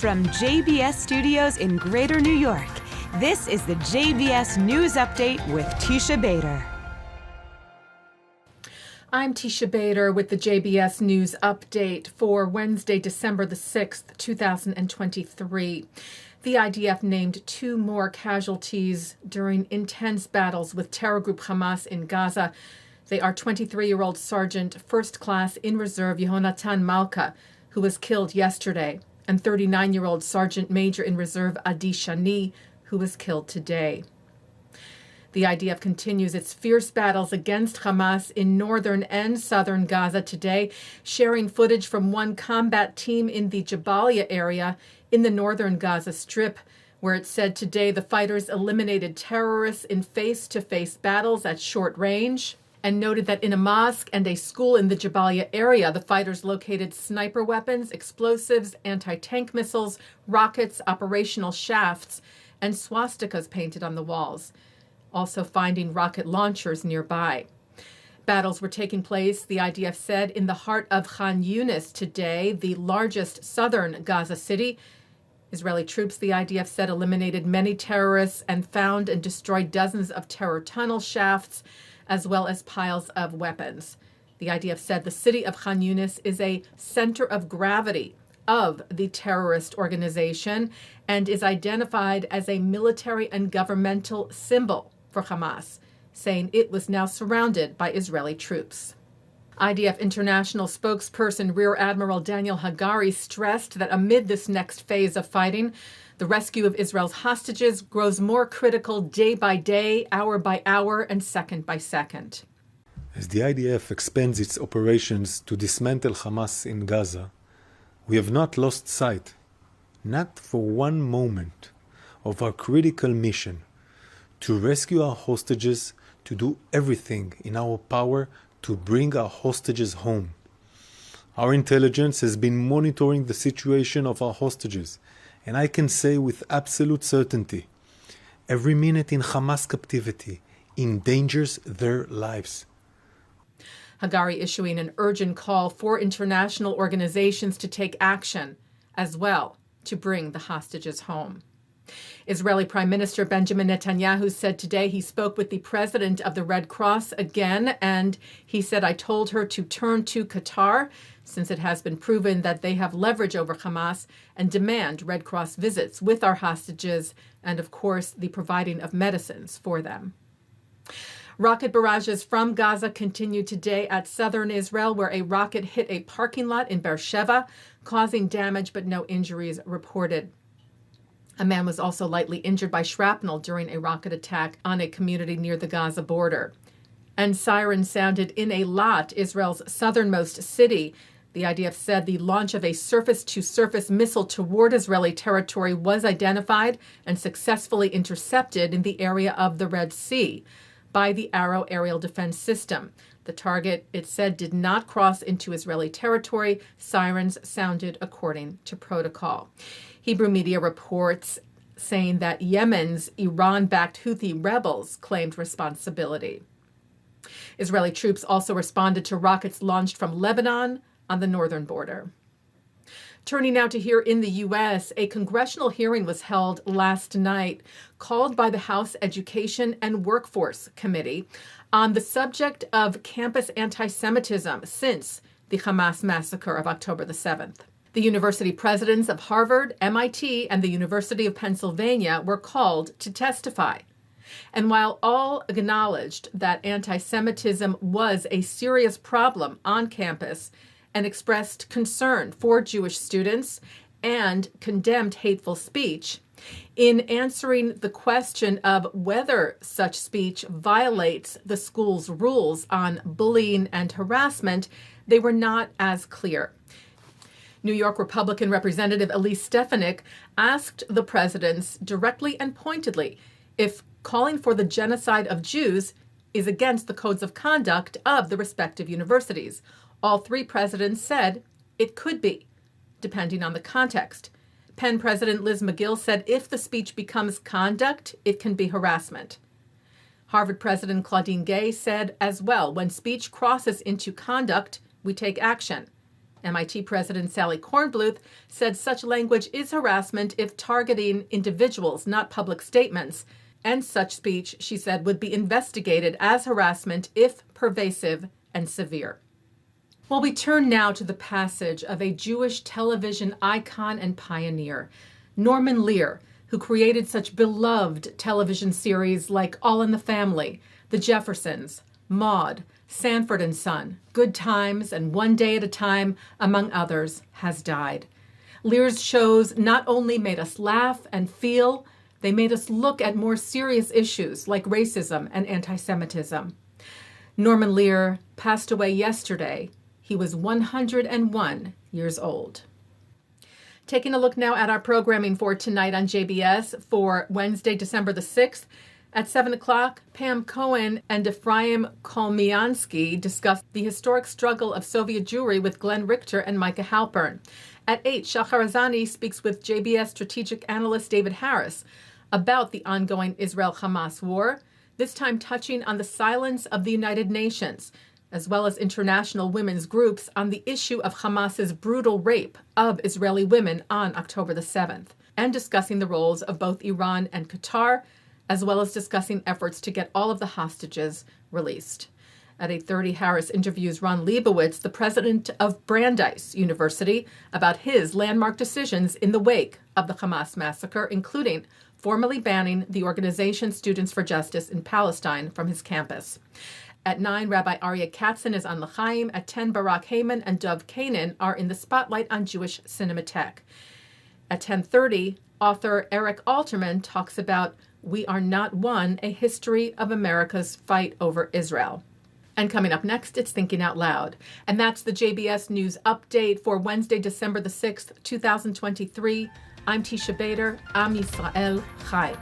From JBS Studios in Greater New York, this is the JBS News Update with Teisha Bader. I'm Teisha Bader with the JBS News Update for Wednesday, December the 6th, 2023. The IDF named 2 more casualties during intense battles with terror group Hamas in Gaza. They are 23-year-old Sergeant First Class in Reserve Yehonatan Malka, who was killed yesterday, and 39-year-old Sergeant Major in Reserve Adi Shani, who was killed today. The IDF continues its fierce battles against Hamas in northern and southern Gaza today, sharing footage from one combat team in the Jabalia area in the northern Gaza Strip, where it said today the fighters eliminated terrorists in face-to-face battles at short range, and noted that in a mosque and a school in the Jabalia area, the fighters located sniper weapons, explosives, anti-tank missiles, rockets, operational shafts, and swastikas painted on the walls, also finding rocket launchers nearby. Battles were taking place, the IDF said, in the heart of Khan Yunis today, the largest southern Gaza city. Israeli troops, the IDF said, eliminated many terrorists and found and destroyed dozens of terror tunnel shafts, as well as piles of weapons. The IDF said the city of Khan Yunis is a center of gravity of the terrorist organization and is identified as a military and governmental symbol for Hamas, saying it was now surrounded by Israeli troops. IDF International spokesperson Rear Admiral Daniel Hagari stressed that amid this next phase of fighting, the rescue of Israel's hostages grows more critical day by day, hour by hour, and second by second. As the IDF expands its operations to dismantle Hamas in Gaza, we have not lost sight, not for one moment, of our critical mission to rescue our hostages, to do everything in our power to bring our hostages home. Our intelligence has been monitoring the situation of our hostages, and I can say with absolute certainty, every minute in Hamas captivity endangers their lives. Hagari issuing an urgent call for international organizations to take action as well to bring the hostages home. Israeli Prime Minister Benjamin Netanyahu said today he spoke with the president of the Red Cross again, and he said, "I told her to turn to Qatar, since it has been proven that they have leverage over Hamas, and demand Red Cross visits with our hostages and, of course, the providing of medicines for them." Rocket barrages from Gaza continued today at southern Israel, where a rocket hit a parking lot in Beersheba, causing damage but no injuries reported. A man was also lightly injured by shrapnel during a rocket attack on a community near the Gaza border. And sirens sounded in Eilat, Israel's southernmost city. The IDF said the launch of a surface-to-surface missile toward Israeli territory was identified and successfully intercepted in the area of the Red Sea by the Arrow aerial defense system. The target, it said, did not cross into Israeli territory. Sirens sounded according to protocol. Hebrew media reports saying that Yemen's Iran-backed Houthi rebels claimed responsibility. Israeli troops also responded to rockets launched from Lebanon on the northern border. Turning now to here in the U.S., a congressional hearing was held last night called by the House Education and Workforce Committee on the subject of campus anti-Semitism since the Hamas massacre of October the 7th. The university presidents of Harvard, MIT, and the University of Pennsylvania were called to testify. And while all acknowledged that anti-Semitism was a serious problem on campus and expressed concern for Jewish students and condemned hateful speech, in answering the question of whether such speech violates the school's rules on bullying and harassment, they were not as clear. New York Republican Representative Elise Stefanik asked the presidents directly and pointedly if calling for the genocide of Jews is against the codes of conduct of the respective universities. All 3 presidents said it could be, depending on the context. Penn President Liz McGill said if the speech becomes conduct, it can be harassment. Harvard President Claudine Gay said as well, when speech crosses into conduct, we take action. MIT President Sally Kornbluth said such language is harassment if targeting individuals, not public statements. And such speech, she said, would be investigated as harassment if pervasive and severe. Well, we turn now to the passage of a Jewish television icon and pioneer, Norman Lear, who created such beloved television series like All in the Family, The Jeffersons, Maude, Sanford and Son, Good Times, and One Day at a Time, among others, has died. Lear's shows not only made us laugh and feel, they made us look at more serious issues like racism and anti-Semitism. Norman Lear passed away yesterday. He was 101 years old. Taking a look now at our programming for tonight on JBS for Wednesday, December the 6th. At 7 o'clock, Pam Cohen and Ephriam Kholmyansky discuss the historic struggle of Soviet Jewry with Glenn Richter and Micah Halpern. At 8, Shahar Azani speaks with JBS strategic analyst David Harris about the ongoing Israel-Hamas war, this time touching on the silence of the United Nations, as well as international women's groups on the issue of Hamas's brutal rape of Israeli women on October the 7th, and discussing the roles of both Iran and Qatar, as well as discussing efforts to get all of the hostages released. At 8:30, Harris interviews Ron Liebowitz, the president of Brandeis University, about his landmark decisions in the wake of the Hamas massacre, including formally banning the organization Students for Justice in Palestine from his campus. At 9, Rabbi Aryeh Katzin is on L'chaim. At 10, Barak, Heymann, and Khenin are in the spotlight on Jewish Cinematheque. At 10:30, author Eric Alterman talks about We Are Not One, a history of America's fight over Israel. And coming up next, it's Thinking Out Loud. And that's the JBS News Update for Wednesday, December the 6th, 2023. I'm Teisha Bader. Am Yisrael Chai.